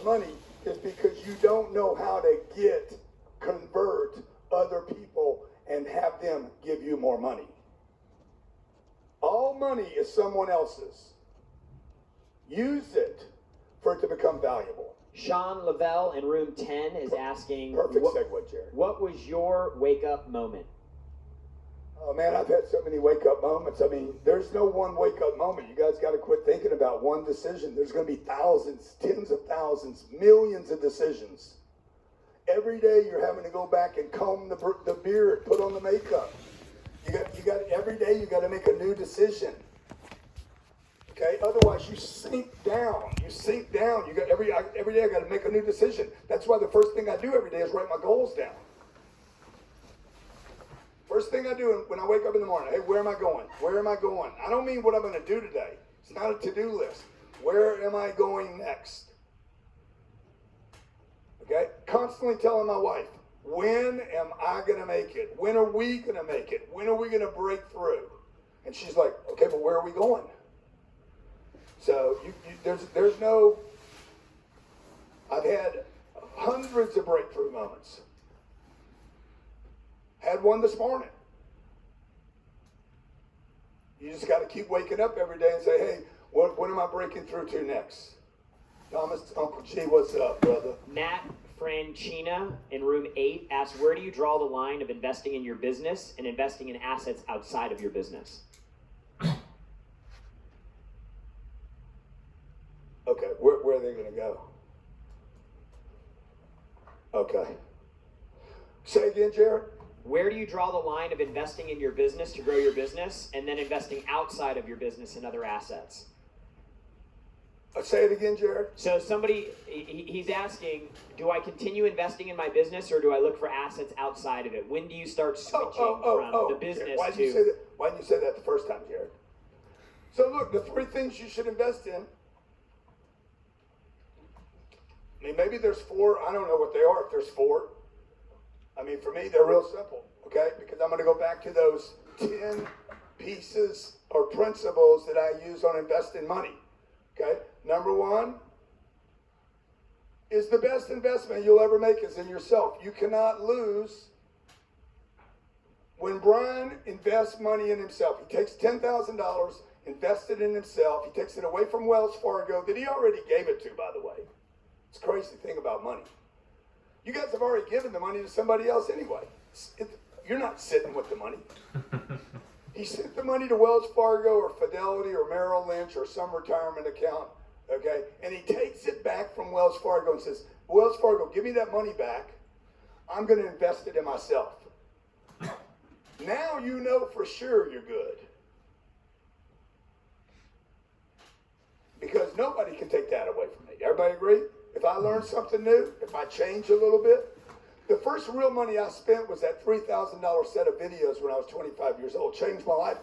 much money is because you don't know how to convert other people and have them give you more money. All money is someone else's. Use it for it to become valuable. Sean Lavelle in room 10 is asking, Perfect segue, Jared. What was your wake-up moment? Oh man, I've had so many wake-up moments. I mean, there's no one wake-up moment. You guys got to quit thinking about one decision. There's going to be thousands, tens of thousands, millions of decisions. Every day you're having to go back and comb the beard, put on the makeup. Every day you got to make a new decision. Okay, otherwise you sink down. You got every day I got to make a new decision. That's why the first thing I do every day is write my goals down. First thing I do when I wake up in the morning, hey, where am I going? Where am I going? I don't mean what I'm going to do today. It's not a to-do list. Where am I going next? Okay, constantly telling my wife, when am I going to make it? When are we going to make it? When are we going to break through? And she's like, okay, but where are we going? So there's no, I've had hundreds of breakthrough moments. Had one this morning. You just got to keep waking up every day and say, hey, what am I breaking through to next? Thomas, Uncle G, what's up, brother? Matt Franchina in room 8 asks, where do you draw the line of investing in your business and investing in assets outside of your business? Okay, where are they going to go? Okay. Say again, Jared? Where do you draw the line of investing in your business to grow your business and then investing outside of your business in other assets? Say it again, Jared. So he's asking, do I continue investing in my business or do I look for assets outside of it? When do you start switching from the business Why didn't you say that the first time, Jared? So look, the 3 things you should invest in, I mean, maybe there's 4. I don't know what they are if there's 4. I mean, for me, they're real simple, okay? Because I'm going to go back to those 10 pieces or principles that I use on investing money, okay? Number 1 is the best investment you'll ever make is in yourself. You cannot lose. When Brian invests money in himself, he takes $10,000, invested in himself. He takes it away from Wells Fargo that he already gave it to, by the way. It's a crazy thing about money. You guys have already given the money to somebody else anyway. You're not sitting with the money. He sent the money to Wells Fargo or Fidelity or Merrill Lynch or some retirement account, okay? And he takes it back from Wells Fargo and says, Wells Fargo, give me that money back. I'm going to invest it in myself. Now you know for sure you're good. Because nobody can take that away from me. Everybody agree? If I learn something new, if I change a little bit, the first real money I spent was that $3,000 set of videos when I was 25 years old. Changed my life.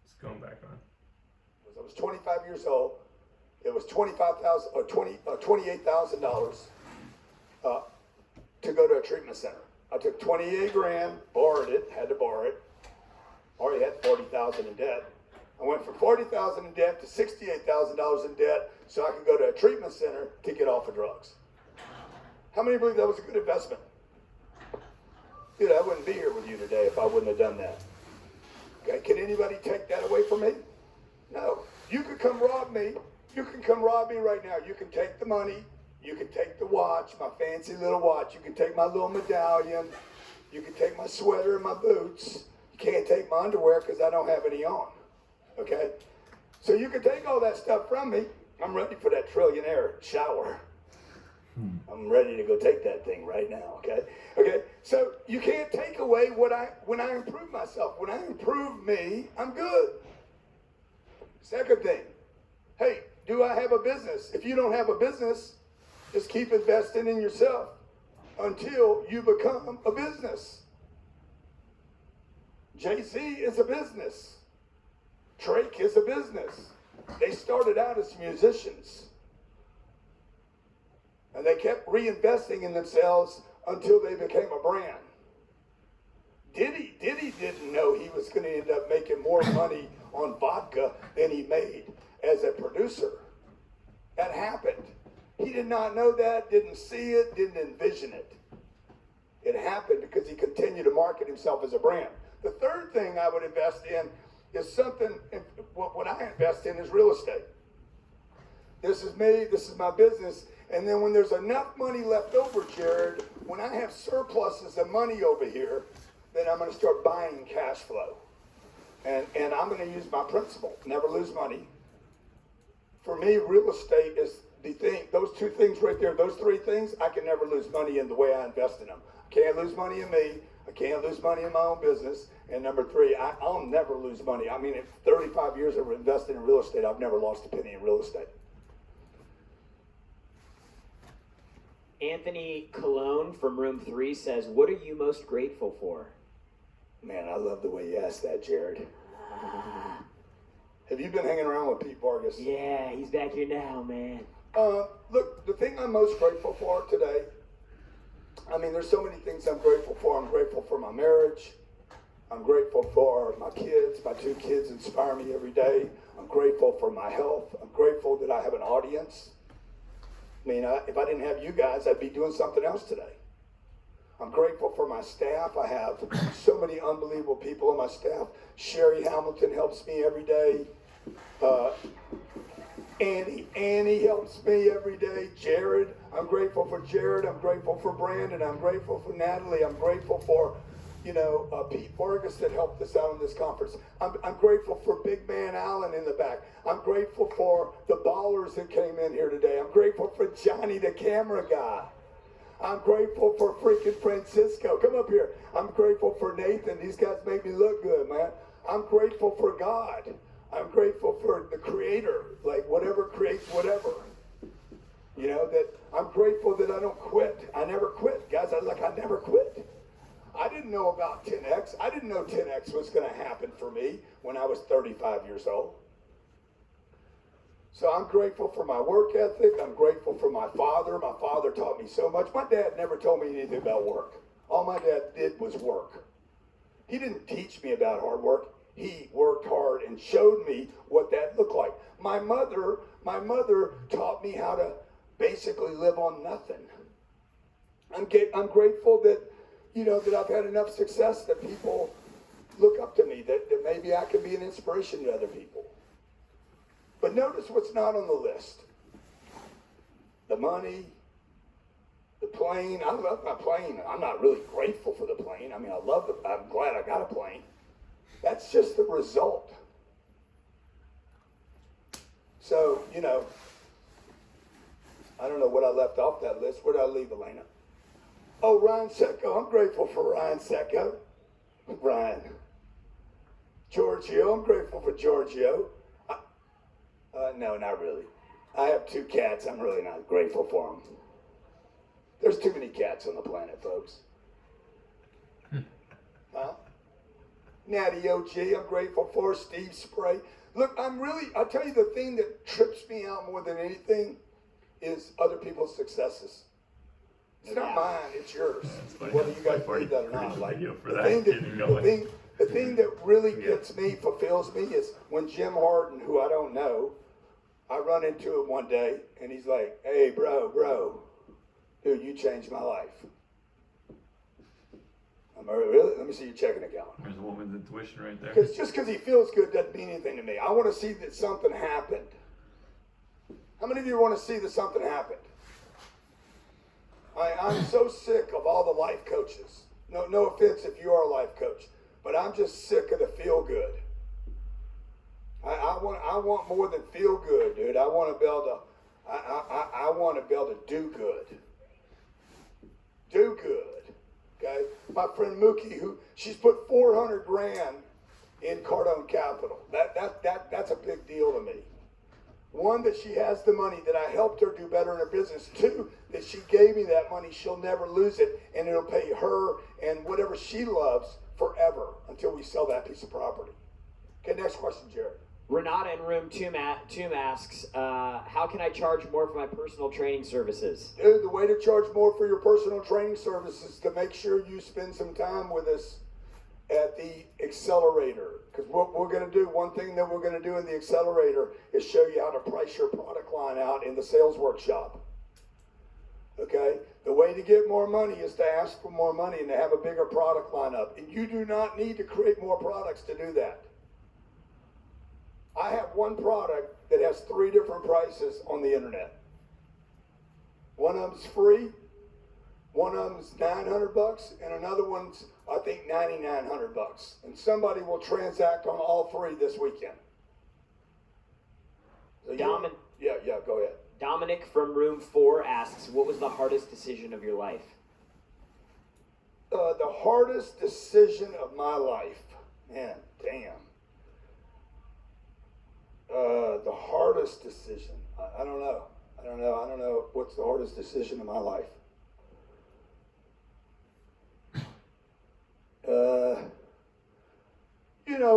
It's going back on. I was 25 years old. It was $28,000 to go to a treatment center. I took 28 grand, borrowed it, had to borrow it. Already had 40,000 in debt. I went from 40,000 in debt to $68,000 in debt so I could go to a treatment center to get off of drugs. How many believe that was a good investment? Dude, I wouldn't be here with you today if I wouldn't have done that. Okay, can anybody take that away from me? No. You could come rob me. You can come rob me right now. You can take the money. You can take the watch, my fancy little watch. You can take my little medallion. You can take my sweater and my boots. You can't take my underwear because I don't have any on. Okay? So you can take all that stuff from me. I'm ready for that trillionaire shower. I'm ready to go take that thing right now, okay? Okay? So you can't take away when I improve myself. When I improve me, I'm good. Second thing, hey, do I have a business? If you don't have a business, just keep investing in yourself until you become a business. Jay-Z is a business. Drake is a business. They started out as musicians. And they kept reinvesting in themselves until they became a brand. Diddy didn't know he was going to end up making more money on vodka than he made as a producer. That happened. He did not know that, didn't see it, didn't envision it. It happened because he continued to market himself as a brand. The third thing I would invest in is something, what I invest in is real estate. This is me, this is my business, and then when there's enough money left over, Jared, when I have surpluses of money over here, then I'm going to start buying cash flow. And I'm going to use my principle, never lose money. For me, real estate is the thing, those two things right there, those three things, I can never lose money in the way I invest in them. I can't lose money in me, I can't lose money in my own business, and number three, I'll never lose money. I mean, in 35 years of investing in real estate, I've never lost a penny in real estate. Anthony Cologne from room 3 says, what are you most grateful for? Man, I love the way you asked that, Jared. Have you been hanging around with Pete Vargas? Yeah, he's back here now, man. Look, the thing I'm most grateful for today, I mean, there's so many things I'm grateful for. I'm grateful for my marriage. I'm grateful for my kids. My 2 kids inspire me every day. I'm grateful for my health. I'm grateful that I have an audience. I mean, if I didn't have you guys, I'd be doing something else today. I'm grateful for my staff. I have so many unbelievable people on my staff. Sherry Hamilton helps me every day. Annie helps me every day. Jared, I'm grateful for Jared. I'm grateful for Brandon. I'm grateful for Natalie. I'm grateful for, Pete Vargas that helped us out in this conference. I'm grateful for Big Man Allen in the back. I'm grateful for the ballers that came in here today. I'm grateful for Johnny, the camera guy. I'm grateful for freaking Francisco. Come up here. I'm grateful for Nathan. These guys make me look good, man. I'm grateful for God. I'm grateful for the Creator, like whatever creates whatever. That I'm grateful that I don't quit. I never quit. Guys, I never quit. I didn't know about 10X. I didn't know 10X was going to happen for me when I was 35 years old. So I'm grateful for my work ethic. I'm grateful for my father. My father taught me so much. My dad never told me anything about work. All my dad did was work. He didn't teach me about hard work. He worked hard and showed me what that looked like. My mother taught me how to basically live on nothing. I'm grateful that, that I've had enough success that people look up to me, that maybe I can be an inspiration to other people. But notice what's not on the list. The money, the plane. I love my plane. I'm not really grateful for the plane. I mean, I'm glad I got a plane. That's just the result. So, I don't know what I left off that list. Where did I leave, Elena? Oh, Ryan Secco. I'm grateful for Ryan Secco. Ryan. Giorgio. I'm grateful for Giorgio. No, not really. I have 2 cats. I'm really not grateful for them. There's too many cats on the planet, folks. Huh? Natty OG, I'm grateful for. Steve Spray. Look, I'll tell you the thing that trips me out more than anything is other people's successes. It's not mine, it's yours. Whether you guys believe that or not. Like, the thing that really gets me, fulfills me, is when Jim Harden, who I don't know, I run into him one day, and he's like, hey, bro, dude, you changed my life. I'm like, really? Let me see your checking account. There's a woman's intuition right there. Just because he feels good doesn't mean anything to me. I want to see that something happened. How many of you want to see that something happened? I'm so sick of all the life coaches. No offense if you are a life coach, but I'm just sick of the feel good. I want more than feel good, dude. I want to be able to. I want to be able to do good. Do good. Okay. My friend Mookie, she's put $400,000 in Cardone Capital. That's a big deal to me. 1, that she has the money, that I helped her do better in her business. 2, that she gave me that money, she'll never lose it, and it'll pay her and whatever she loves forever until we sell that piece of property. Okay, next question, Jared. Renata in room 2 asks, how can I charge more for my personal training services? Dude, the way to charge more for your personal training services is to make sure you spend some time with us at the accelerator, because what we're going to do, one thing that we're going to do in the accelerator is show you how to price your product line out in the sales workshop. Okay? The way to get more money is to ask for more money and to have a bigger product lineup. And you do not need to create more products to do that. I have one product that has 3 different prices on the internet. One of them's free, one of them's $900, and another one's, I think, $9,900. And somebody will transact on all 3 this weekend. So yeah, go ahead. Dominic from room 4 asks, what was the hardest decision of your life? The hardest decision of my life, man, damn. The hardest decision, I don't know. I don't know what's the hardest decision of my life.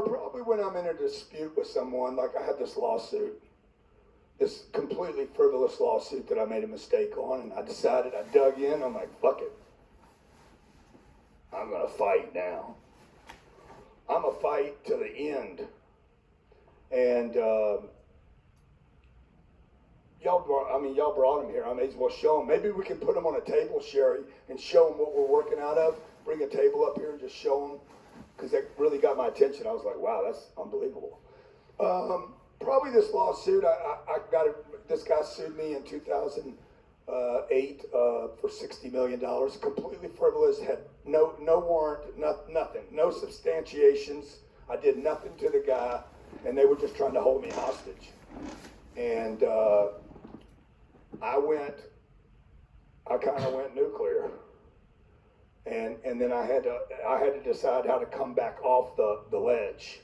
Probably when I'm in a dispute with someone, like I had this lawsuit, this completely frivolous lawsuit that I made a mistake on, and I decided, I dug in, I'm like, fuck it. I'm gonna fight now. I'm gonna fight to the end. And y'all brought him here. I may as well show him. Maybe we can put him on a table, Sherry, and show him what we're working out of. Bring a table up here and just show him, because that really got my attention. I was like, wow, that's unbelievable. Probably this lawsuit. This guy sued me in 2008 for $60 million. Completely frivolous. Had no warrant, nothing, no substantiations. I did nothing to the guy, and they were just trying to hold me hostage. And I kind of went nuclear. And then I had to decide how to come back off the ledge.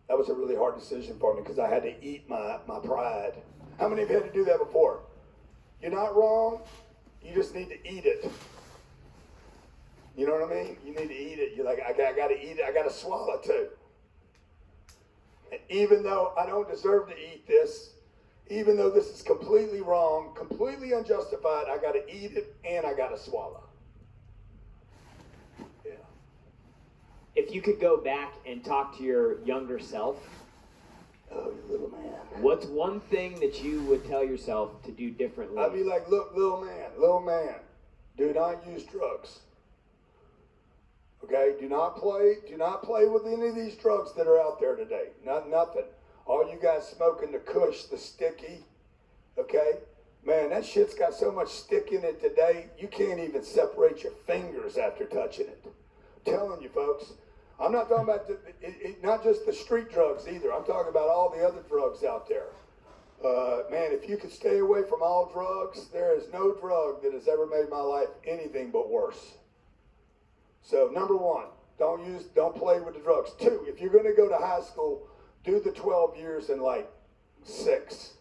That was a really hard decision for me, because I had to eat my pride. How many of you had to do that before? You're not wrong. You just need to eat it. You know what I mean? You need to eat it. You're like, I got to eat it. I got to swallow too. And even though I don't deserve to eat this, even though this is completely wrong, completely unjustified, I got to eat it and I got to swallow. Yeah. If you could go back and talk to your younger self, oh, you little man. What's one thing that you would tell yourself to do differently? I'd be like, look, little man, do not use drugs. Okay, do not play with any of these drugs that are out there today. Nothing. All you guys smoking the Kush, the sticky, okay? Man, that shit's got so much stick in it today, you can't even separate your fingers after touching it. I'm telling you, folks. I'm not talking about not just the street drugs either. I'm talking about all the other drugs out there. Man, if you could stay away from all drugs, there is no drug that has ever made my life anything but worse. So, number 1, don't play with the drugs. 2, if you're going to go to high school, do the 12 years in like 6.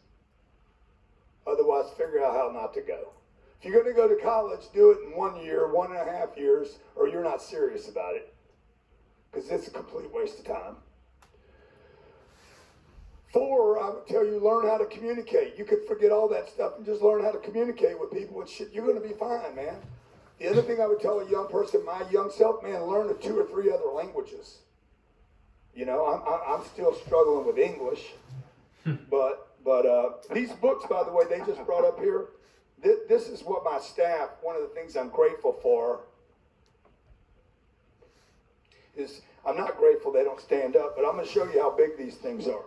Otherwise, figure out how not to go. If you're going to go to college, do it in 1 year, 1.5 years, or you're not serious about it. Because it's a complete waste of time. 4, I would tell you, learn how to communicate. You could forget all that stuff and just learn how to communicate with people and shit. You're going to be fine, man. The other thing I would tell a young person, my young self, man, learn 2 or 3 other languages. You know, I'm still struggling with English, but these books, by the way, they just brought up here. This is what my staff. One of the things I'm grateful for is I'm not grateful they don't stand up, but I'm going to show you how big these things are.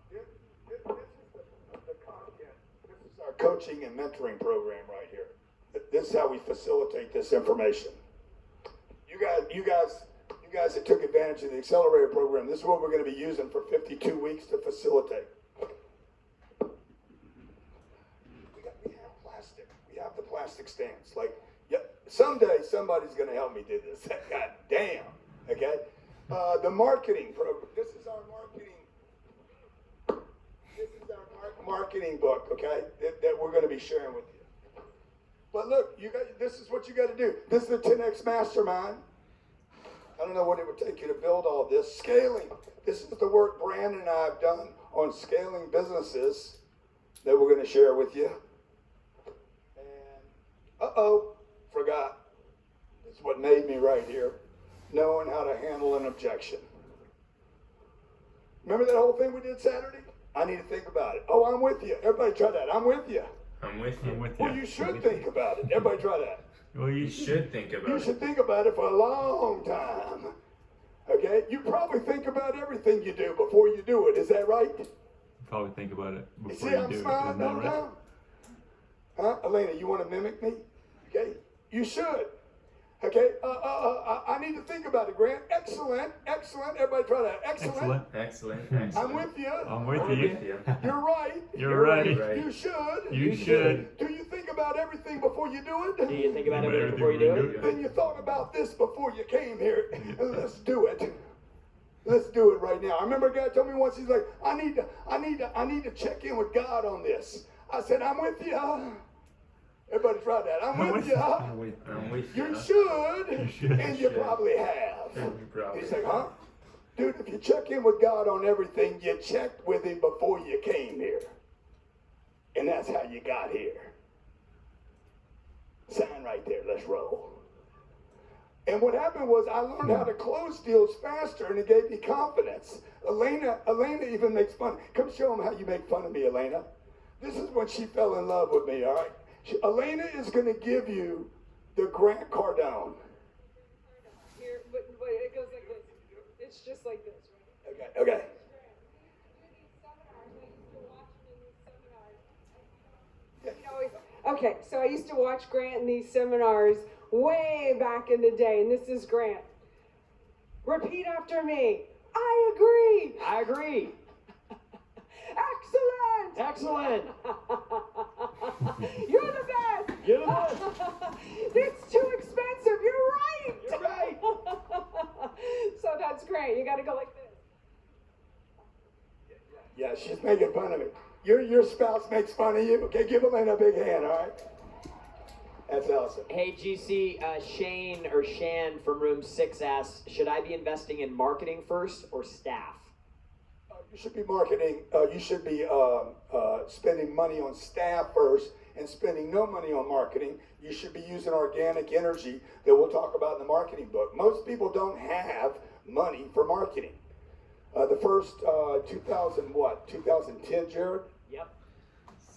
This is the content. This is our coaching and mentoring program right here. This is how we facilitate this information. You guys that took advantage of the accelerator program, this is what we're going to be using for 52 weeks to facilitate. We have plastic. We have the plastic stands. Like, someday somebody's going to help me do this. God damn. Okay? The marketing program. This is our marketing book, okay, that we're going to be sharing with you. But look, this is what you got to do. This is the 10X Mastermind. I don't know what it would take you to build all this. Scaling. This is the work Brandon and I have done on scaling businesses that we're going to share with you. And, forgot. It's what made me right here. Knowing how to handle an objection. Remember that whole thing we did Saturday? I need to think about it. Oh, I'm with you. Everybody try that. I'm with you. I'm with you. I'm with you. Well, you should think about it. Everybody try that. Well, You should think about You it. should think about it for a long time. Okay? You probably think about everything you do before you do it. Is that right? probably think about it You before see, you I'm do it. smiling Isn't that all right? down. Huh? Elena, you want to mimic me? Okay? You should. Okay? I need to think about it, Grant. Excellent. Excellent. Everybody try that. Excellent. Excellent. Excellent. I'm with you. I'm with I'm you. with you. You're right. You're right. right. You should. You should. Do you think about everything before you do it? Do you think about Think about everything before you do everything it? Then you thought about this before you came here. Let's do it. Let's do it right now. I remember a guy told me once, he's like, I need to check in with God on this. I said, I'm with you. Everybody try that. I'm with you. I'm with you. You should, You should. and you probably have. You probably He's like, huh? Dude, if you check in with God on everything, you checked with him before you came here. And that's how you got here. Sign right there. Let's roll. And what happened was I learned how to close deals faster, and it gave me confidence. Elena even makes fun. Come show them how you make fun of me, Elena. This is when she fell in love with me, all right? Elena is going to give you the Grant Cardone. Here, but it goes like this. It's just like this, right? Okay. Okay, so I used to watch Grant in these seminars way back in the day, and this is Grant. Repeat after me. I agree. I agree. Excellent. Excellent. You're the best. You're the best. It's too expensive. You're right. You're right. So that's great. You got to go like this. Yeah, she's making fun of me. Your spouse makes fun of you. Okay, give Elena a big hand, all right? That's awesome. Hey, GC, Shane or Shan from room 6 asks, should I be investing in marketing first or staff? You should be marketing, you should be spending money on staff first and spending no money on marketing. You should be using organic energy that we'll talk about in the marketing book. Most people don't have money for marketing. The first 2010, Jared? Yep.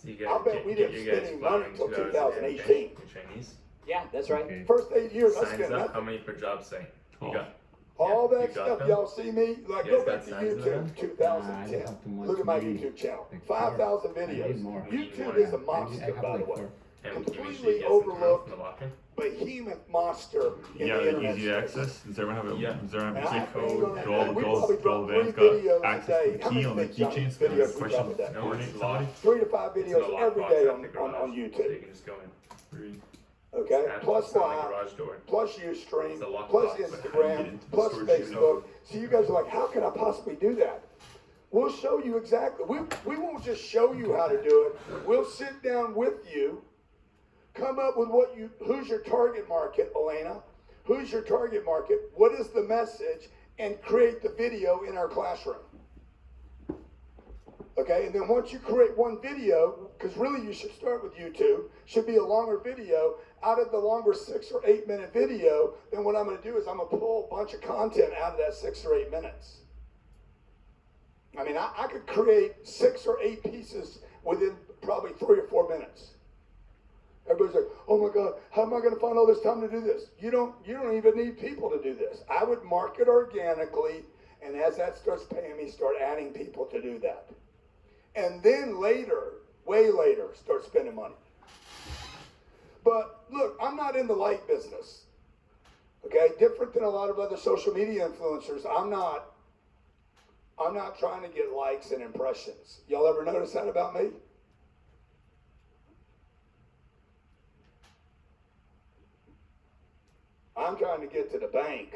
So you I'll bet we didn't spend any money until 2018. Chinese. Yeah, that's right. Okay. First 8 years, I Signs spent up. How nothing. many per job say? You 12. got. All Yeah, that you got stuff them? y'all see me, like You go guys back got to signs of YouTube them? 2010. Look at my YouTube channel. 5,000 videos. more. YouTube is a monster, by the way. And we Completely should get some overlooked. from the locker. Behemoth monster in Yeah, the like internet easy space. access. Does everyone have a? Yeah. Does everyone And have I a ain't code? gonna- Do all we the probably adults dropped vans 3 videos got a access day. to the How key many on the big giant keychains? videos The we question dropped a day? No, coordinate it's somebody. locked. 3 to 5 It's in videos the every lockbox day at on the garage, on So you YouTube. can just go in. Three. Okay? Add Plus what's on the Live, garage door. plus Ustream, It's a lockbox, plus but how do you get Instagram, into the plus storage unit? Facebook. So you guys are like, how can I possibly do that? We'll show you exactly. We won't just show you how to do it. We'll sit down with you, come up with who's your target market, Elena? Who's your target market? What is the message? And create the video in our classroom. Okay, and then once you create one video, because really you should start with YouTube, should be a longer video. Out of the longer 6 or 8 minute video, then what I'm going to do is I'm going to pull a bunch of content out of that 6 or 8 minutes. I mean, I could create 6 or 8 pieces within probably 3 or 4 minutes. Everybody's like, oh my God, how am I going to find all this time to do this? You don't even need people to do this. I would market organically, and as that starts paying me, start adding people to do that. And then later, way later, start spending money. But look, I'm not in the like business. Okay, different than a lot of other social media influencers. I'm not trying to get likes and impressions. Y'all ever notice that about me? I'm trying to get to the bank.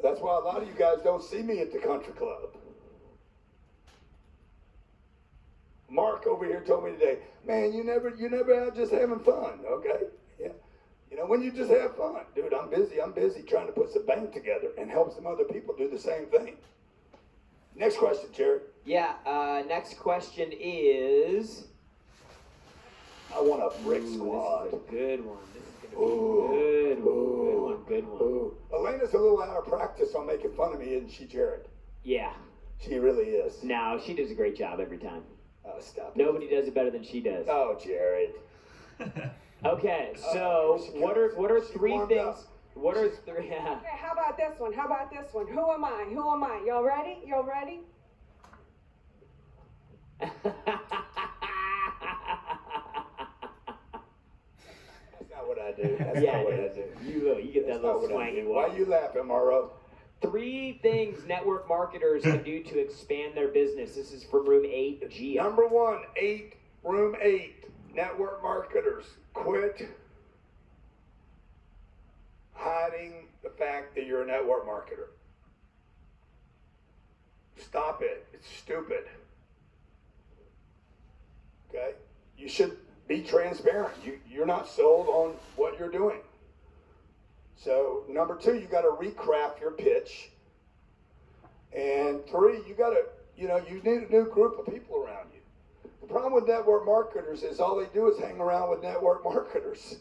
That's why a lot of you guys don't see me at the country club. Mark over here told me today, man, you never out just having fun, okay? Yeah. You know, when you just have fun, dude, I'm busy trying to put some bank together and help some other people do the same thing. Next question, Jared. Yeah, next question is... I want a brick Ooh, squad. This is a good one. This is gonna Good one. Good one. Ooh. Elena's a little out of practice on making fun of me, isn't she, Jared? Yeah. She really is. No, she does a great job every time. Oh, stop it. Nobody does it better than she does. Oh, Jared. Okay, so what are she three warmed things? up. What are three? Yeah. Okay, how about this one? How about this one? Who am I? Who am I? Y'all ready? Y'all ready? That's not what I do. That's Yeah, not what I it do. is. You get That's that not little what I swangy do. Why walk. you laughing, Morrow? 3 things network marketers can do to expand their business. This is from room 8G. Number 1, room 8, network marketers. Quit hiding the fact that you're a network marketer. Stop it. It's stupid. Okay? You should be transparent. You're not sold on what you're doing. So, number 2, you got to recraft your pitch. And 3, you got to, you need a new group of people around you. The problem with network marketers is all they do is hang around with network marketers.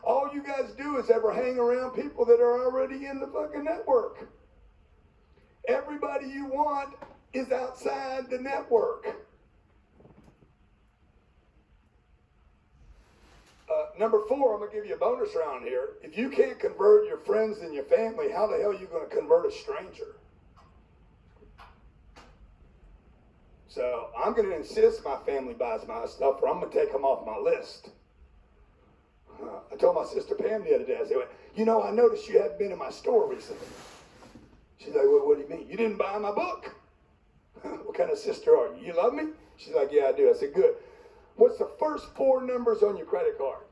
All you guys do is ever hang around people that are already in the fucking network. Everybody you want is outside the network. Number 4, I'm going to give you a bonus round here. If you can't convert your friends and your family, how the hell are you going to convert a stranger? So I'm going to insist my family buys my stuff, or I'm going to take them off my list. I told my sister Pam the other day, I said, I noticed you haven't been in my store recently. She's like, well, what do you mean? You didn't buy my book. What kind of sister are you? You love me? She's like, yeah, I do. I said, good. What's the first 4 numbers on your credit card?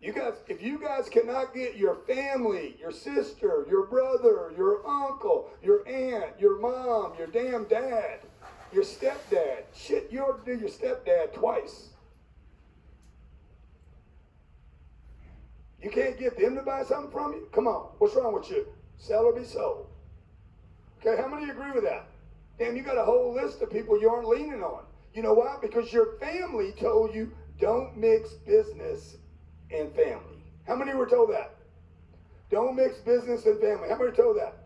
You guys, if you guys cannot get your family, your sister, your brother, your uncle, your aunt, your mom, your damn dad, your stepdad, shit, you ought to do your stepdad twice. You can't get them to buy something from you? Come on, what's wrong with you? Sell or be sold. Okay, how many agree with that? Damn, you got a whole list of people you aren't leaning on. You know why? Because your family told you don't mix business and family. How many were told that? Don't mix business and family. How many were told that?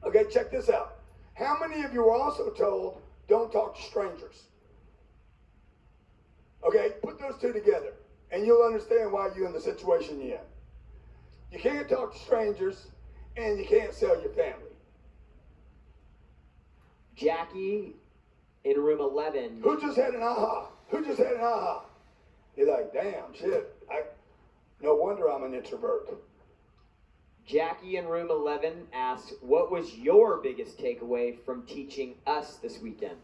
Okay, check this out. How many of you were also told don't talk to strangers? Okay, put those 2 together and you'll understand why you're in the situation you're in. You can't talk to strangers and you can't sell your family. Jackie in room 11. Who just had an aha? Who just had an aha? You're like, damn, shit. No wonder I'm an introvert. Jackie in room 11 asks, what was your biggest takeaway from teaching us this weekend?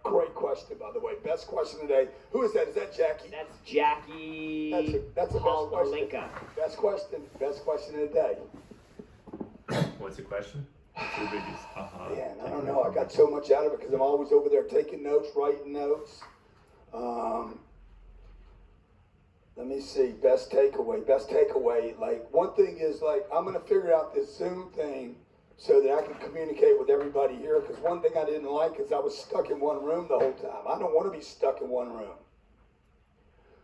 Great question, by the way. Best question today. Who is that? Is that Jackie? That's Jackie That's a best question. Palenka. Best question of the day. What's the question? What's your biggest aha? Man, I don't know. I got so much out of it because I'm always over there taking notes, writing notes. Let me see. Best takeaway. Like, one thing is, like, I'm going to figure out this Zoom thing so that I can communicate with everybody here. Because one thing I didn't like is I was stuck in one room the whole time. I don't want to be stuck in one room.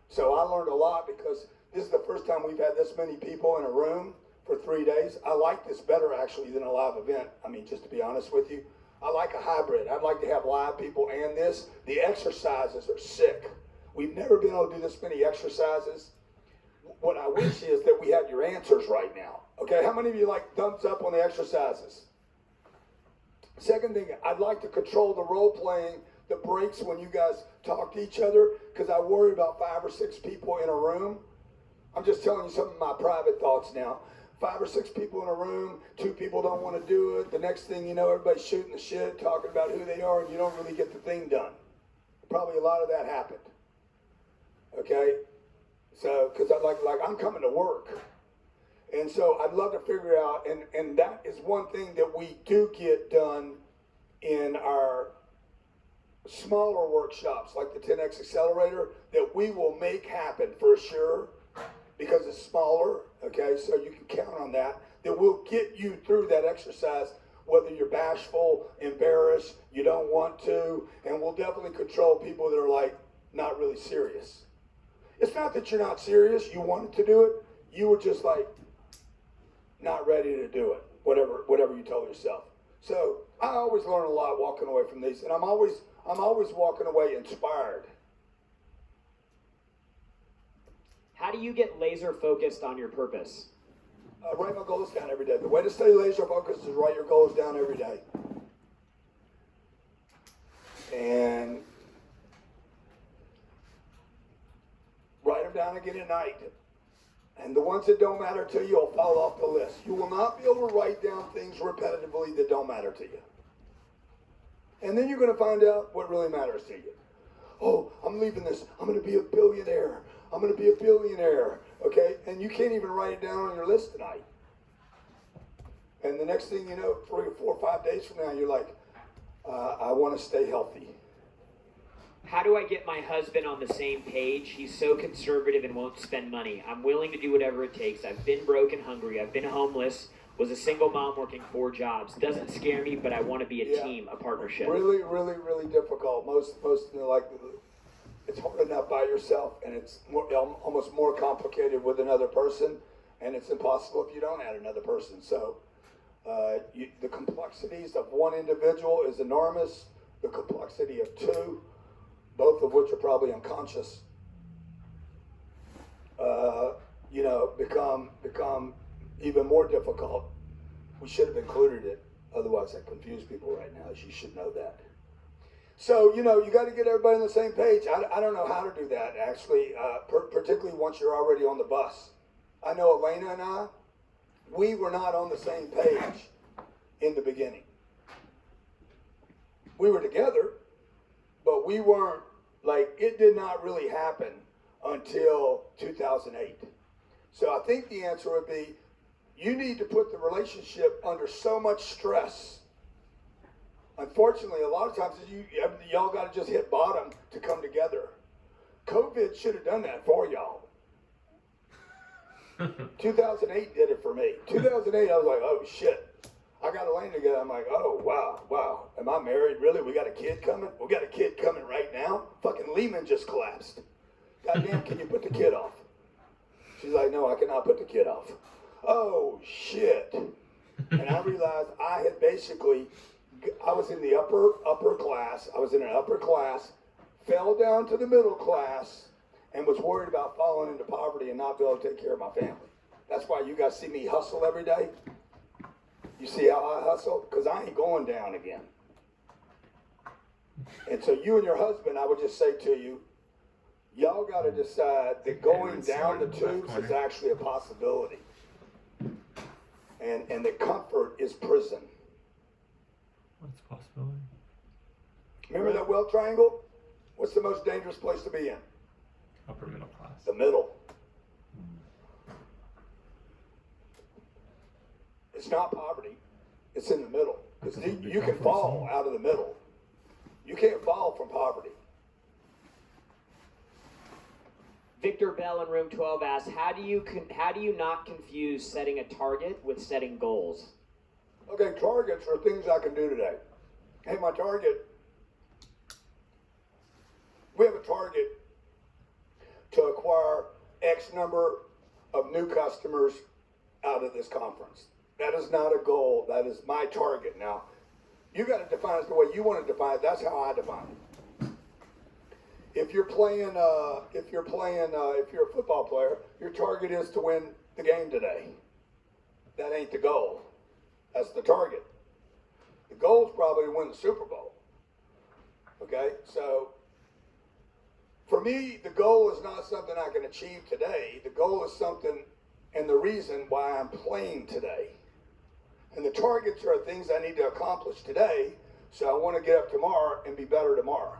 So I learned a lot because this is the first time we've had this many people in a room for 3 days. I like this better, actually, than a live event. I mean, just to be honest with you. I like a hybrid. I'd like to have live people and this. The exercises are sick. We've never been able to do this many exercises. What I wish is that we have your answers right now. Okay, how many of you like thumbs up on the exercises? Second thing, I'd like to control the role playing, the breaks when you guys talk to each other, because I worry about 5 or 6 people in a room. I'm just telling you some of my private thoughts now. 5 or 6 people in a room, 2 people don't want to do it. The next thing you know, everybody's shooting the shit, talking about who they are, and you don't really get the thing done. Probably a lot of that happened. Okay? So, because I'm coming to work. And so I'd love to figure out, and that is one thing that we do get done in our smaller workshops, like the 10X Accelerator, that we will make happen for sure, because it's smaller, okay? So you can count on that we'll get you through that exercise, whether you're bashful, embarrassed, you don't want to, and we'll definitely control people that are like not really serious. It's not that you're not serious, you wanted to do it, you were just like not ready to do it, whatever you told yourself. So I always learn a lot walking away from these, and I'm always walking away inspired. How do you get laser focused on your purpose? Write my goals down every day. The way to stay laser focused is write your goals down every day. And write them down again at night. And the ones that don't matter to you will fall off the list. You will not be able to write down things repetitively that don't matter to you. And then you're going to find out what really matters to you. Oh, I'm leaving this. I'm going to be a billionaire. I'm going to be a billionaire. Okay? And you can't even write it down on your list tonight. And the next thing you know, 3 or 4 or 5 days from now, you're like, I want to stay healthy. How do I get my husband on the same page? He's so conservative and won't spend money. I'm willing to do whatever it takes. I've been broke and hungry. I've been homeless. Was a single mom working 4 jobs. Doesn't scare me, but I want to be a team, a partnership. Really, really, really difficult. Most like it's hard enough by yourself, and it's almost more complicated with another person, and it's impossible if you don't add another person. So the complexities of one individual is enormous. The complexity of 2, both of which are probably unconscious, become even more difficult. We should have included it, otherwise I confuse people right now. You should know that. So, you got to get everybody on the same page. I don't know how to do that, actually, particularly once you're already on the bus. I know Elena and I, we were not on the same page in the beginning. We were together, but we weren't, it did not really happen until 2008. So I think the answer would be, you need to put the relationship under so much stress. Unfortunately, a lot of times y'all got to just hit bottom to come together. COVID should have done that for y'all. 2008 did it for me. 2008, I was like, oh shit. I got Elaine together. I'm like, oh, wow. Am I married? Really? We got a kid coming? We got a kid coming right now? Fucking Lehman just collapsed. Goddamn, can you put the kid off? She's like, no, I cannot put the kid off. Oh, shit. And I realized I was in the upper class. I was in an upper class, fell down to the middle class, and was worried about falling into poverty and not being able to take care of my family. That's why you guys see me hustle every day. You see how I hustle? Because I ain't going down again. And so you and your husband, I would just say to you, y'all got to decide that going down the tubes is actually a possibility. And that comfort is prison. What's the possibility? Remember that wealth triangle? What's the most dangerous place to be in? Upper middle class. The middle. It's not poverty. It's in the middle. Because you can fall out of the middle. You can't fall from poverty. Victor Bell in room 12 asks, how do you not confuse setting a target with setting goals? Okay, targets are things I can do today. Hey, my target, we have a target to acquire X number of new customers out of this conference. That is not a goal. That is my target. Now, you got to define it the way you want to define it. That's how I define it. If you're a football player, your target is to win the game today. That ain't the goal. That's the target. The goal is probably to win the Super Bowl. Okay? So, for me, the goal is not something I can achieve today. The goal is something and the reason why I'm playing today. And the targets are things I need to accomplish today, so I want to get up tomorrow and be better tomorrow.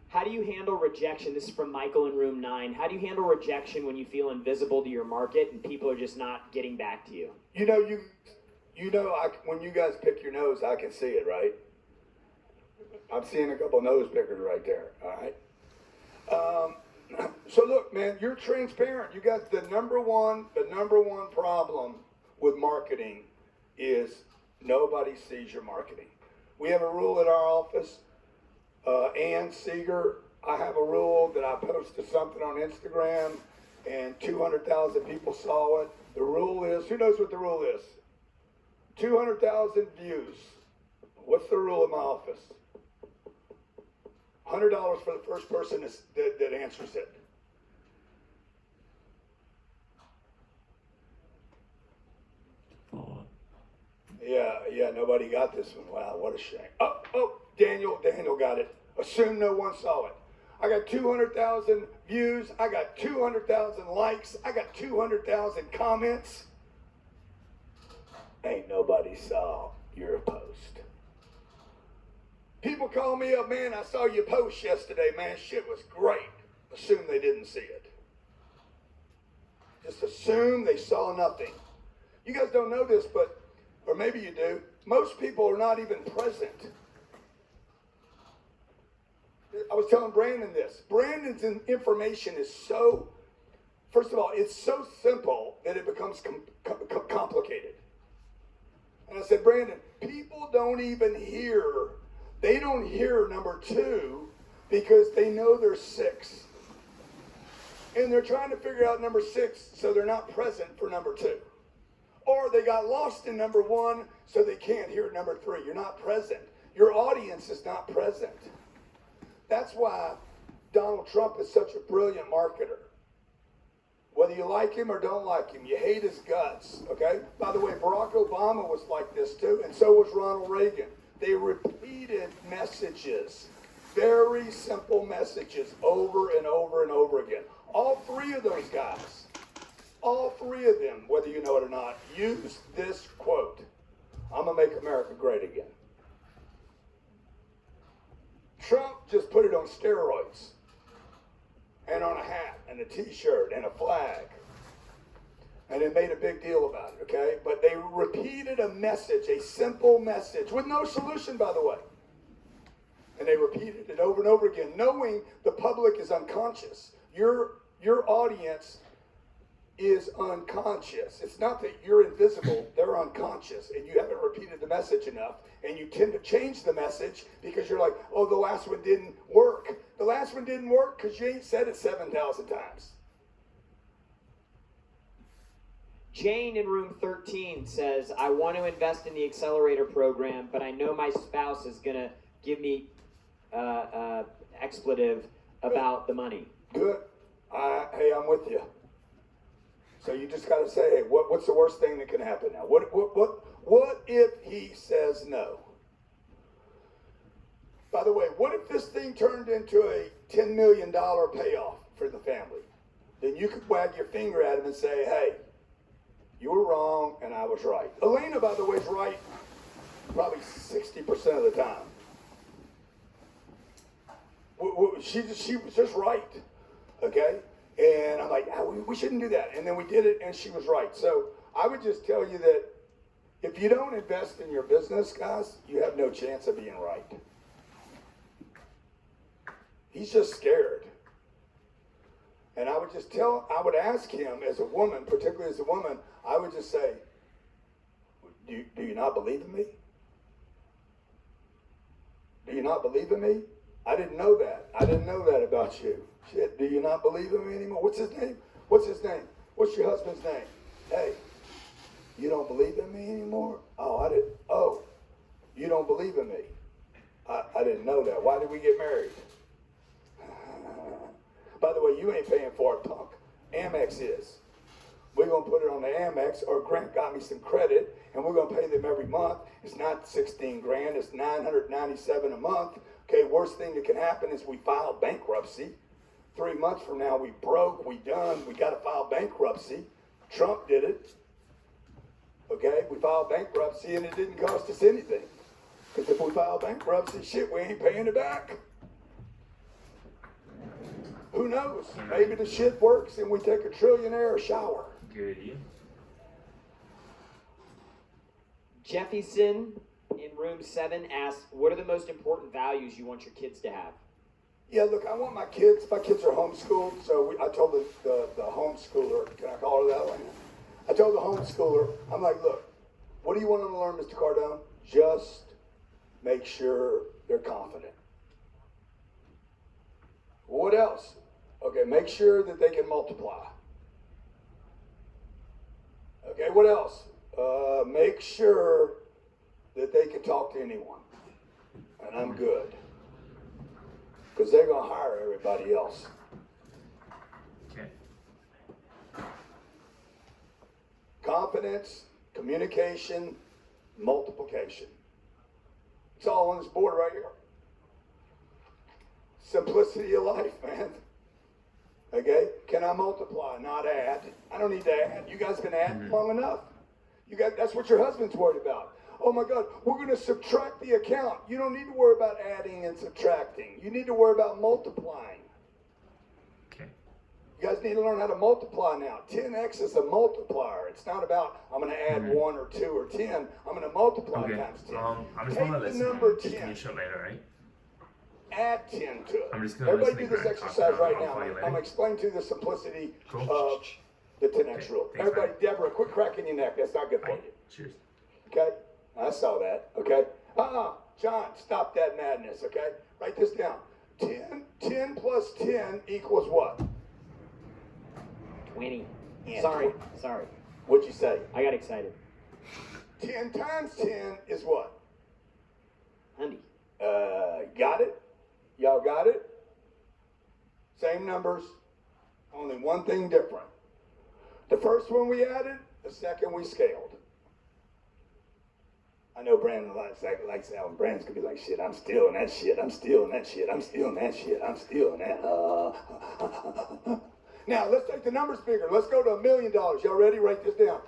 How do you handle rejection? This is from Michael in room 9. How do you handle rejection when you feel invisible to your market and people are just not getting back to you? When you guys pick your nose, I can see it, right? I'm seeing a couple nose pickers right there, all right? So look, man, you're transparent. You got the number one problem with marketing is nobody sees your marketing. We have a rule at our office. Ann Seeger, I have a rule that I posted something on Instagram and 200,000 people saw it. The rule is, who knows what the rule is? 200,000 views. What's the rule in my office? $100 for the first person that answers it. Yeah, nobody got this one. Wow, what a shame. Daniel got it. Assume no one saw it. I got 200,000 views. I got 200,000 likes. I got 200,000 comments. Ain't nobody saw your post. People call me up, man, I saw your post yesterday, man. Shit was great. Assume they didn't see it. Just assume they saw nothing. You guys don't know this, or maybe you do. Most people are not even present. I was telling Brandon this. Brandon's information is so, first of all, it's so simple that it becomes complicated. And I said, Brandon, people don't even hear, they don't hear number 2 because they know there's 6. And they're trying to figure out number 6 so they're not present for number 2. Or they got lost in number 1 so they can't hear number 3. You're not present. Your audience is not present. That's why Donald Trump is such a brilliant marketer. Whether you like him or don't like him, you hate his guts, okay? By the way, Barack Obama was like this too, and so was Ronald Reagan. They repeated messages, very simple messages, over and over and over again. All 3 of those guys, all 3 of them, whether you know it or not, used this quote, "I'm gonna make America great again." Trump just put it on steroids and on a hat and a t-shirt and a flag. And they made a big deal about it, okay? But they repeated a message, a simple message, with no solution, by the way. And they repeated it over and over again, knowing the public is unconscious. Your audience is unconscious. It's not that you're invisible, they're unconscious, and you haven't repeated the message enough, and you tend to change the message because you're like, oh, the last one didn't work. The last one didn't work because you ain't said it 7,000 times. Jane in room 13 says, I want to invest in the accelerator program, but I know my spouse is going to give me expletive about the money. Good. Hey, I'm with you. So you just got to say, hey, what's the worst thing that can happen now? What if he says no? By the way, what if this thing turned into a $10 million payoff for the family? Then you could wag your finger at him and say, hey, you were wrong and I was right. Elena, by the way, is right probably 60% of the time. She was just right, okay? And I'm like, we shouldn't do that. And then we did it, and she was right. So I would just tell you that if you don't invest in your business, guys, you have no chance of being right. He's just scared. And I would ask him as a woman, particularly as a woman, I would just say, do you not believe in me? Do you not believe in me? I didn't know that. I didn't know that about you. Shit, do you not believe in me anymore? What's his name? What's his name? What's your husband's name? Hey, you don't believe in me anymore? Oh, you don't believe in me. I didn't know that. Why did we get married? By the way, you ain't paying for it, punk. Amex is. We're going to put it on the Amex, or Grant got me some credit, and we're going to pay them every month. It's not 16 grand, it's $997 a month. Okay, worst thing that can happen is we file bankruptcy. 3 months from now, we broke, we done, we got to file bankruptcy. Trump did it. Okay, we filed bankruptcy and it didn't cost us anything. Because if we file bankruptcy, shit, we ain't paying it back. Who knows? Maybe the shit works and we take a trillionaire shower. Good idea. Jeffyson in room 7 asks, what are the most important values you want your kids to have? Yeah, look, I want my kids are homeschooled, so I told the homeschooler, can I call her that way? I told the homeschooler, I'm like, look, what do you want them to learn, Mr. Cardone? Just make sure they're confident. What else? Okay, make sure that they can multiply. Okay, what else? Make sure that they can talk to anyone. And I'm good. Because they're going to hire everybody else. Okay. Confidence, communication, multiplication. It's all on this board right here. Simplicity of life, man. Okay? Can I multiply, not add? I don't need to add. You guys can add long enough. You guys, that's what your husband's worried about. Oh my God, we're going to subtract the account. You don't need to worry about adding and subtracting. You need to worry about multiplying. Okay. You guys need to learn how to multiply now. 10x is a multiplier. It's not about I'm going to add 1 or 2 or 10. I'm going to multiply Okay. times 10. I'm just Take gonna the listen. number Can 10. you show later, right? Add 10 to it. I'm just gonna Everybody listen do to this Grant talk exercise now. right I'll now. call you I'm later. going to explain to you the simplicity Cool. of the 10x Okay. rule. Thanks, Everybody, man. Deborah, quit cracking your neck. That's not good for Bye. you. Cheers. Okay? I saw that. Okay? John, stop that madness. Okay? Write this down. 10 plus 10 equals what? 20. Yeah, Sorry. 20. What'd you say? I got excited. 10 times 10 is what? Hundy. Got it? Y'all got it? Same numbers, only one thing different. The first one we added, the second we scaled. I know Brandon likes that one. Brandon's gonna be like, shit, I'm stealing that shit, I'm stealing that shit, I'm stealing that shit, I'm stealing that. Now, let's take the numbers bigger. Let's go to $1 million. Y'all ready? Write this down.